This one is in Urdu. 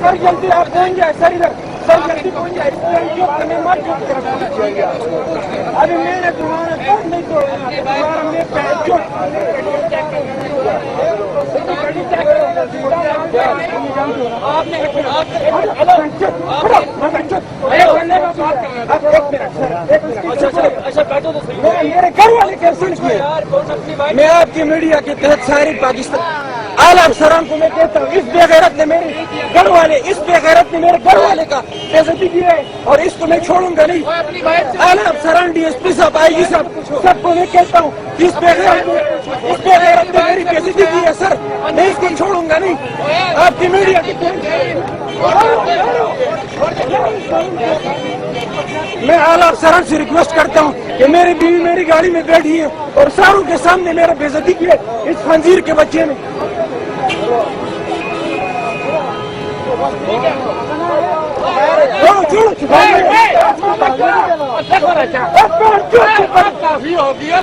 سر جلدی آپ پہنچ جائے سر ادھر سر جلدی پہنچ جائے ابھی میں نے تمہارا کام نہیں توڑا تمہارا میں میرے گھر والے کیسے کیے میں آپ کی میڈیا کے تحت ساری پاکستان اعلی افسران کو میں کہتا ہوں اس بے غیرت نے میرے گھر والے اس بے غیرت نے میرے گھر والے کا بے عزتی کی ہے اور اس کو میں چھوڑوں گا نہیں اعلی افسران ڈی ایس پی صاحب آئی جی صاحب سب کو میں کہتا ہوں کہ اس بے غیرت نے میری بے عزتی کی ہے سر میں اس کو چھوڑوں گا نہیں آپ کی میڈیا کے تحت میں اعلیٰ افسران سے ریکویسٹ کرتا ہوں کہ میری بیوی میری گاڑی میں بیٹھی ہے اور ساروں کے سامنے میرا بے عزتی کی ہے اس خنزیر کے بچے نے کافی ہو گیا